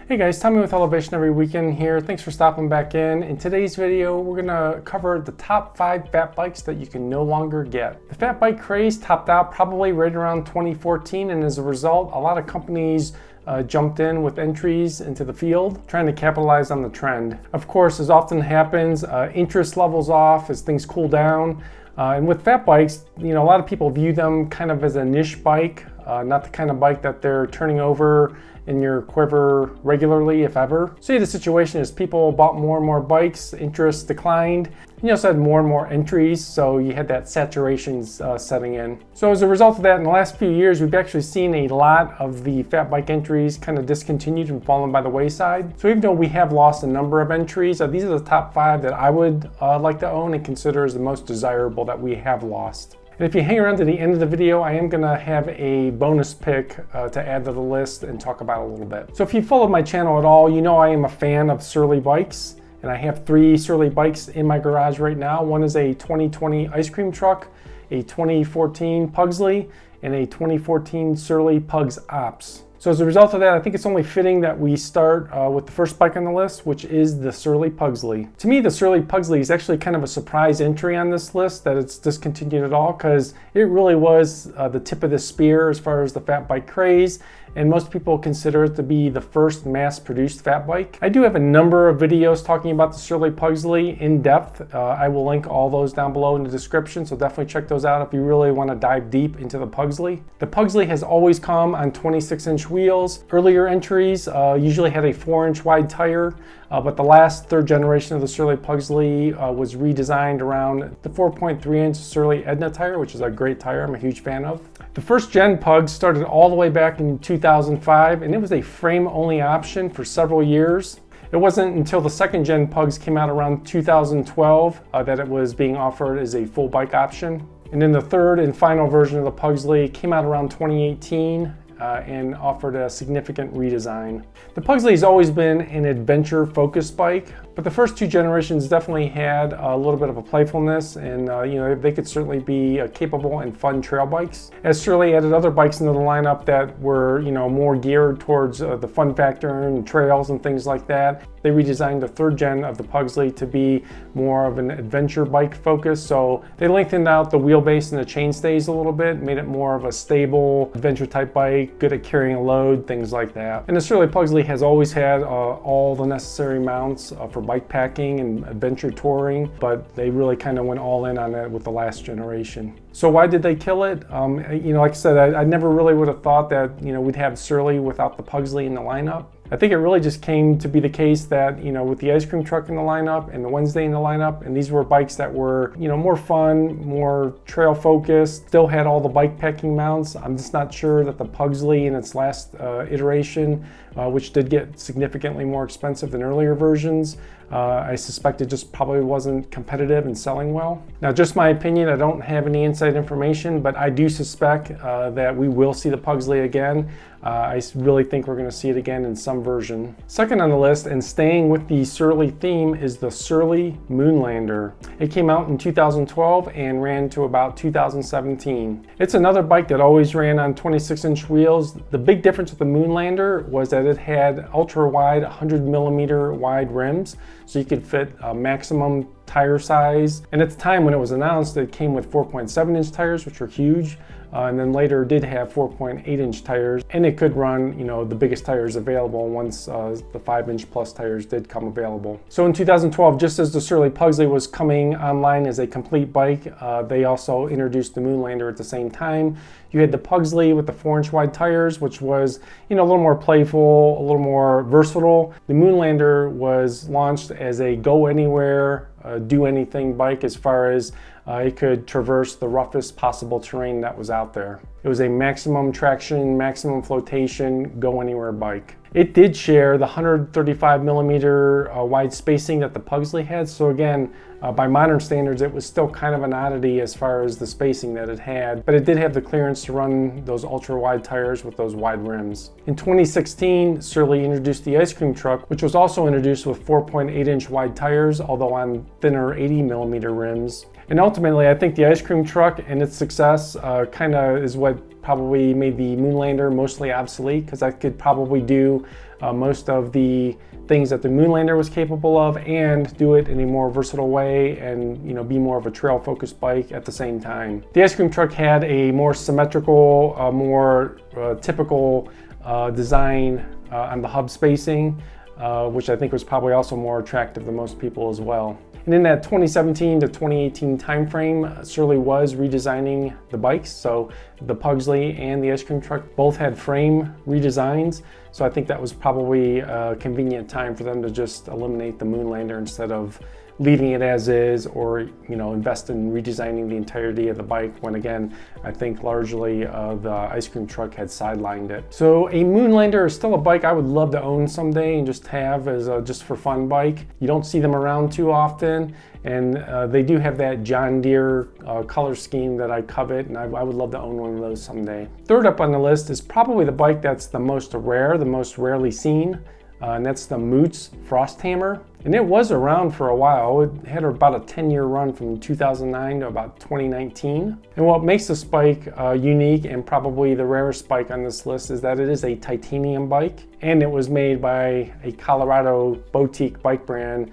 Hey guys, Tommy with Elevation every weekend here. Thanks for stopping back in. In today's video, we're gonna cover the top 5 fat bikes that you can no longer get. The fat bike craze topped out probably right around 2014, and as a result, a lot of companies jumped in with entries into the field, trying to capitalize on the trend. Of course, as often happens, interest levels off as things cool down. And with fat bikes, a lot of people view them kind of as a niche bike, not the kind of bike that they're turning over in your quiver regularly, if ever. So the situation is people bought more and more bikes, interest declined, and you also had more and more entries, so you had that saturation setting in. So as a result of that, in the last few years, we've actually seen a lot of the fat bike entries kind of discontinued and fallen by the wayside. So even though we have lost a number of entries, these are the top 5 that I would like to own and consider as the most desirable that we have lost. And if you hang around to the end of the video, I am gonna have a bonus pick to add to the list and talk about a little bit. So if you followed my channel at all, you know I am a fan of Surly bikes, and I have 3 Surly bikes in my garage right now. One is a 2020 ice cream truck, a 2014 Pugsley, and a 2014 Surly Pugs Ops. So as a result of that, I think it's only fitting that we start with the first bike on the list, which is the Surly Pugsley. To me, the Surly Pugsley is actually kind of a surprise entry on this list that it's discontinued at all, because it really was the tip of the spear as far as the fat bike craze, and most people consider it to be the first mass-produced fat bike. I do have a number of videos talking about the Surly Pugsley in depth. I will link all those down below in the description, so definitely check those out if you really want to dive deep into the Pugsley. The Pugsley has always come on 26-inch wheels. Earlier entries usually had a 4-inch wide tire, but the last 3rd generation of the Surly Pugsley was redesigned around the 4.3-inch Surly Edna tire, which is a great tire I'm a huge fan of. The first gen Pug started all the way back in 2005, and it was a frame-only option for several years. It wasn't until the 2nd gen Pugs came out around 2012 that it was being offered as a full bike option. And then the 3rd and final version of the Pugsley came out around 2018 and offered a significant redesign. The Pugsley has always been an adventure-focused bike, but the first 2 generations definitely had a little bit of a playfulness, and they could certainly be capable and fun trail bikes. As Surly added other bikes into the lineup that were more geared towards the fun factor and trails and things like that, they redesigned the 3rd gen of the Pugsley to be more of an adventure bike focus. So they lengthened out the wheelbase and the chainstays a little bit, made it more of a stable adventure type bike, good at carrying a load, things like that. And the Surly Pugsley has always had all the necessary mounts for bike packing and adventure touring, but they really kind of went all in on that with the last generation. So why did they kill it? Like I said, I never really would have thought that we'd have Surly without the Pugsley in the lineup. I think it really just came to be the case that, with the ice cream truck in the lineup and the Wednesday in the lineup, and these were bikes that were, more fun, more trail focused, still had all the bike packing mounts. I'm just not sure that the Pugsley in its last iteration, which did get significantly more expensive than earlier versions, I suspect it just probably wasn't competitive and selling well. Now, just my opinion, I don't have any inside information, but I do suspect that we will see the Pugsley again. I really think we're going to see it again in some version. Second on the list, and staying with the Surly theme, is the Surly Moonlander. It came out in 2012 and ran to about 2017. It's another bike that always ran on 26-inch wheels. The big difference with the Moonlander was that it had ultra-wide 100mm wide rims, so you could fit a maximum tire size. And at the time when it was announced, it came with 4.7-inch tires, which were huge. And then later did have 4.8-inch tires, and it could run, the biggest tires available once the 5-inch plus tires did come available. So in 2012, just as the Surly Pugsley was coming online as a complete bike, they also introduced the Moonlander at the same time. You had the Pugsley with the 4-inch wide tires, which was, a little more playful, a little more versatile. The Moonlander was launched as a go anywhere, do anything bike, as far as it could traverse the roughest possible terrain that was out there. It was a maximum traction, maximum flotation, go anywhere bike. It did share the 135mm wide spacing that the Pugsley had, so again, by modern standards, it was still kind of an oddity as far as the spacing that it had, but it did have the clearance to run those ultra wide tires with those wide rims. In 2016, Surly introduced the ice cream truck, which was also introduced with 4.8-inch wide tires, although on thinner 80mm rims. And ultimately, I think the ice cream truck and its success kind of is what probably made the Moonlander mostly obsolete, because I could probably do most of the things that the Moonlander was capable of, and do it in a more versatile way and be more of a trail focused bike at the same time. The ice cream truck had a more symmetrical, more typical design on the hub spacing, which I think was probably also more attractive to most people as well. And in that 2017 to 2018 timeframe, Shirley was redesigning the bikes. So the Pugsley and the ice cream truck both had frame redesigns. So I think that was probably a convenient time for them to just eliminate the Moonlander instead of leaving it as is, or invest in redesigning the entirety of the bike, when again I think largely the ice cream truck had sidelined it. So a Moonlander is still a bike I would love to own someday and just have as a just for fun bike. You don't see them around too often, and they do have that John Deere color scheme that I covet, and I would love to own one of those someday. Third up on the list is probably the bike that's the most rare, the most rarely seen, and that's the Moots Frosthammer. And it was around for a while. It had about a 10-year run from 2009 to about 2019. And what makes this bike unique, and probably the rarest bike on this list, is that it is a titanium bike, and it was made by a Colorado boutique bike brand.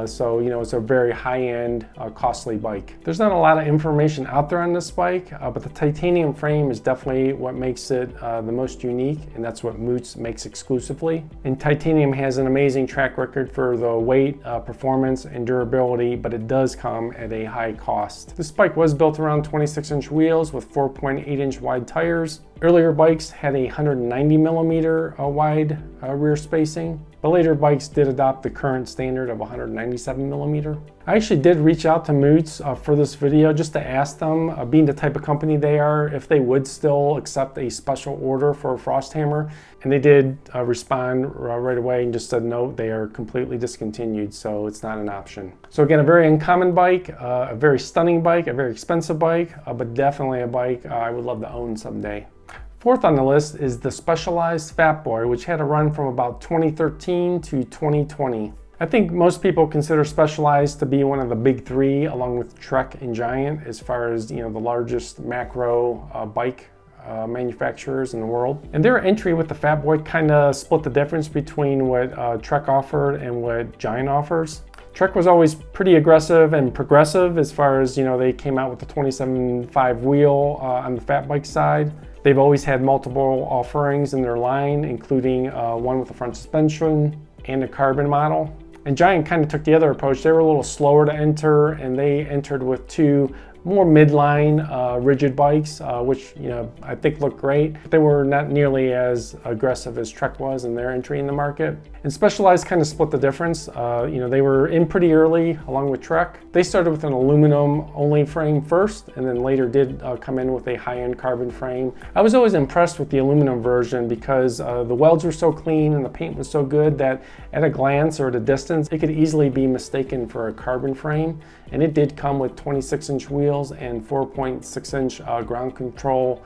So it's a very high-end, costly bike. There's not a lot of information out there on this bike, but the titanium frame is definitely what makes it the most unique, and that's what Moots makes exclusively. And titanium has an amazing track record for the weight, performance, and durability, but it does come at a high cost. This bike was built around 26-inch wheels with 4.8-inch wide tires. Earlier bikes had a 190 millimeter wide rear spacing, but later bikes did adopt the current standard of 197 millimeter. I actually did reach out to Moots for this video just to ask them, being the type of company they are, if they would still accept a special order for a Frosthammer, and they did respond right away and just said no, they are completely discontinued, so it's not an option. So again, a very uncommon bike, a very stunning bike, a very expensive bike, but definitely a bike I would love to own someday. Fourth on the list is the Specialized Fatboy, which had a run from about 2013 to 2020. I think most people consider Specialized to be one of the big three, along with Trek and Giant, as far as the largest macro bike manufacturers in the world. And their entry with the Fatboy kind of split the difference between what Trek offered and what Giant offers. Trek was always pretty aggressive and progressive as far as they came out with the 27.5 wheel on the Fatbike side. They've always had multiple offerings in their line, including one with a front suspension and a carbon model. And Giant kind of took the other approach. They were a little slower to enter, and they entered with two more midline rigid bikes, which I think look great. But they were not nearly as aggressive as Trek was in their entry in the market. And Specialized kind of split the difference. They were in pretty early along with Trek. They started with an aluminum only frame first, and then later did come in with a high-end carbon frame. I was always impressed with the aluminum version because the welds were so clean and the paint was so good that at a glance or at a distance, it could easily be mistaken for a carbon frame. And it did come with 26-inch wheels and 4.6-inch ground control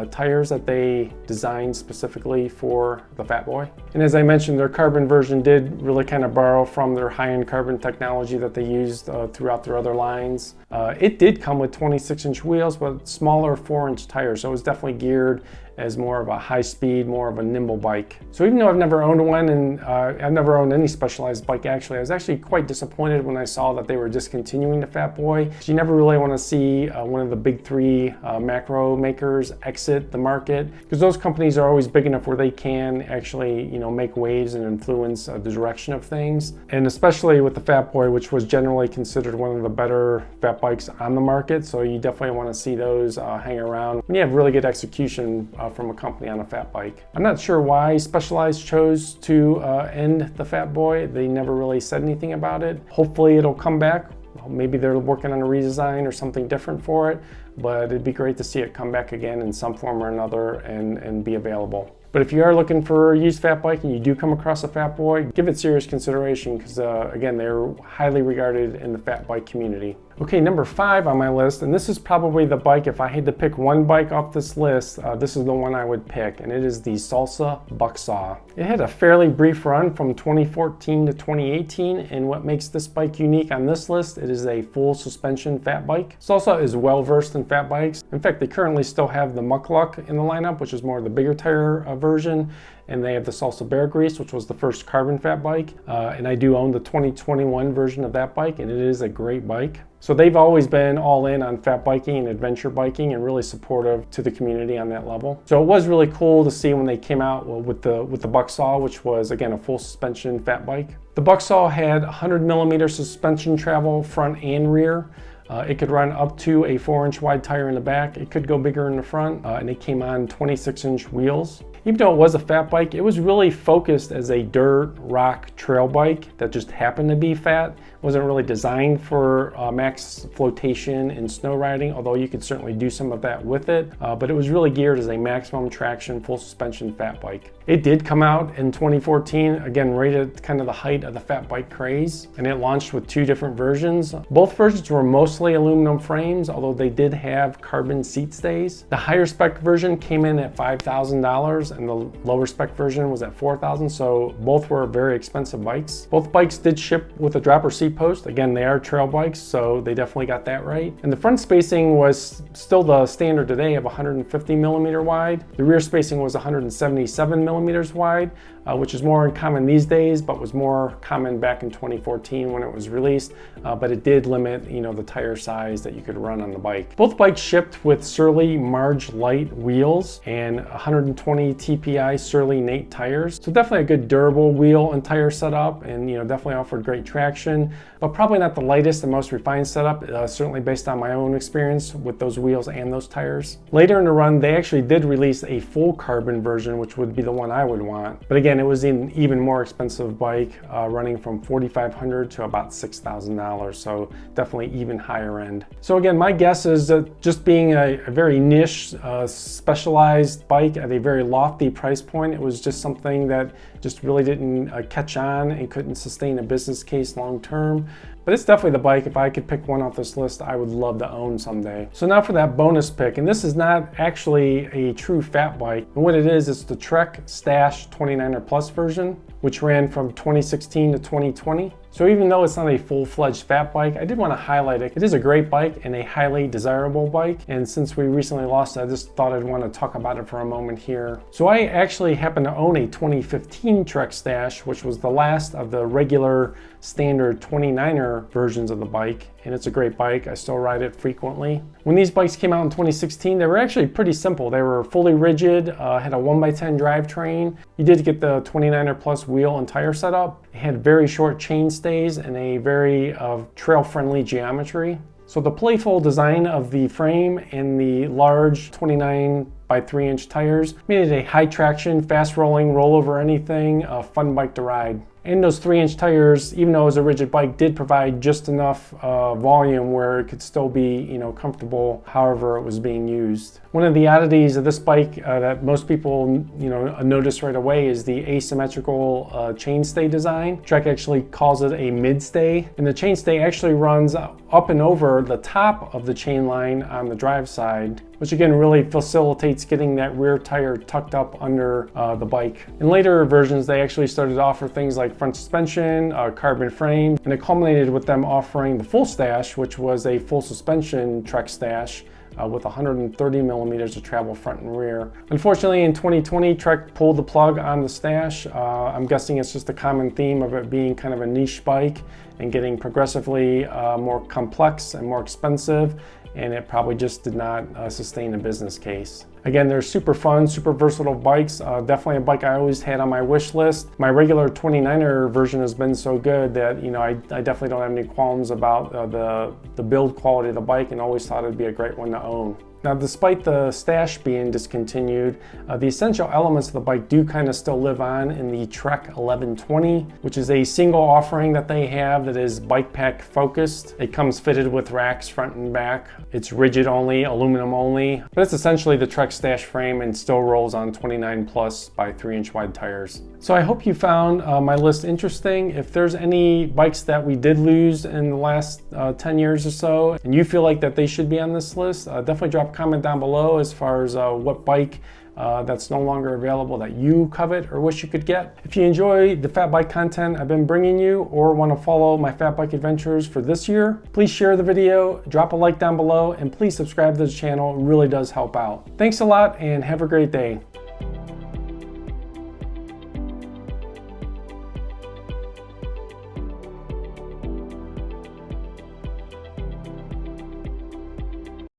tires that they designed specifically for the Fatboy. And as I mentioned, their carbon version did really kind of borrow from their high-end carbon technology that they used throughout their other lines. It did come with 26-inch wheels, but smaller 4-inch tires, so it was definitely geared as more of a high-speed, more of a nimble bike. So even though I've never owned one, and I've never owned any Specialized bike actually, I was actually quite disappointed when I saw that they were discontinuing the Fatboy. You never really want to see one of the big three macro makers exit the market, because those companies are always big enough where they can actually make waves and influence the direction of things. And especially with the Fatboy, which was generally considered one of the better fat bikes on the market, so you definitely want to see those hang around when you have really good execution from a company on a fat bike. I'm not sure why Specialized chose to end the Fatboy. They never really said anything about it. Hopefully it'll come back. Maybe they're working on a redesign or something different for it, but it'd be great to see it come back again in some form or another and be available. But if you are looking for a used fat bike and you do come across a Fatboy, give it serious consideration, because again, they're highly regarded in the fat bike community. Okay, number 5 on my list, and this is probably the bike, if I had to pick one bike off this list, this is the one I would pick, and it is the Salsa Bucksaw. It had a fairly brief run from 2014 to 2018, and what makes this bike unique on this list, it is a full suspension fat bike. Salsa is well versed in fat bikes. In fact, they currently still have the Muckluck in the lineup, which is more of the bigger tire version, and they have the Salsa Bear Grease, which was the first carbon fat bike. And I do own the 2021 version of that bike, and it is a great bike. So they've always been all in on fat biking and adventure biking and really supportive to the community on that level. So it was really cool to see when they came out with the Bucksaw, which was again a full suspension fat bike. The Bucksaw had 100mm suspension travel front and rear. It could run up to a 4-inch wide tire in the back. It could go bigger in the front, and it came on 26-inch wheels. Even though it was a fat bike, it was really focused as a dirt rock trail bike that just happened to be fat. It wasn't really designed for max flotation and snow riding, although you could certainly do some of that with it. But it was really geared as a maximum traction, full suspension fat bike. It did come out in 2014, again, right at kind of the height of the fat bike craze, and it launched with 2 different versions. Both versions were mostly aluminum frames, although they did have carbon seat stays. The higher spec version came in at $5,000, and the lower spec version was at $4,000, so both were very expensive bikes. Both bikes did ship with a dropper seat post. Again, they are trail bikes, so they definitely got that right. And the front spacing was still the standard today of 150mm wide. The rear spacing was 177mm wide, which is more common these days, but was more common back in 2014 when it was released. But it did limit, the tire size that you could run on the bike. Both bikes shipped with Surly Marge Light wheels and 120 TPI Surly Nate tires. So definitely a good durable wheel and tire setup, and definitely offered great traction, but probably not the lightest and most refined setup, certainly based on my own experience with those wheels and those tires. Later in the run, they actually did release a full carbon version, which would be the one I would want. But again, it was an even more expensive bike, running from $4,500 to about $6,000, so definitely even higher end. So again, my guess is that just being a very niche, specialized bike at a very lofty price point, it was just something that just really didn't catch on and couldn't sustain a business case long term. But it's definitely the bike, if I could pick one off this list, I would love to own someday. So now for that bonus pick, and this is not actually a true fat bike. And what it is, it's the Trek Stash 29er Plus version, which ran from 2016 to 2020. So even though it's not a full-fledged fat bike, I did want to highlight it. It is a great bike and a highly desirable bike. And since we recently lost it, I just thought I'd want to talk about it for a moment here. So I actually happen to own a 2015 Trek Stash, which was the last of the regular standard 29er versions of the bike. And it's a great bike. I still ride it frequently. When these bikes came out in 2016, they were actually pretty simple. They were fully rigid, had a 1x10 drivetrain. You did get the 29er Plus wheel and tire setup. It had very short chain stays and a very trail-friendly geometry. So the playful design of the frame and the large 29 by 3-inch tires made it a high traction, fast rolling, roll over anything, fun bike to ride. And those 3-inch tires, even though it was a rigid bike, did provide just enough volume where it could still be, comfortable however it was being used. One of the oddities of this bike that most people, notice right away is the asymmetrical chainstay design. Trek actually calls it a midstay, and the chainstay actually runs up and over the top of the chain line on the drive side, which again really facilitates getting that rear tire tucked up under the bike. In later versions, they actually started to offer things like front suspension, carbon frame, and it culminated with them offering the full Stash, which was a full suspension Trek Stash with 130mm of travel front and rear. Unfortunately, in 2020, Trek pulled the plug on the Stash. I'm guessing it's just a common theme of it being kind of a niche bike and getting progressively more complex and more expensive, and it probably just did not sustain a business case. Again, they're super fun, super versatile bikes. Definitely a bike I always had on my wish list. My regular 29er version has been so good that I definitely don't have any qualms about the build quality of the bike, and always thought it'd be a great one to own. Now, despite the Stash being discontinued, the essential elements of the bike do kind of still live on in the Trek 1120, which is a single offering that they have that is bike pack focused. It comes fitted with racks front and back. It's rigid only, aluminum only, but it's essentially the Trek Stash frame and still rolls on 29 plus by 3-inch wide tires. So I hope you found my list interesting. If there's any bikes that we did lose in the last 10 years or so, and you feel like that they should be on this list, definitely drop a comment down below as far as what bike that's no longer available that you covet or wish you could get. If you enjoy the fat bike content I've been bringing you, or want to follow my fat bike adventures for this year, please share the video, drop a like down below, and please subscribe to the channel. It really does help out. Thanks a lot and have a great day.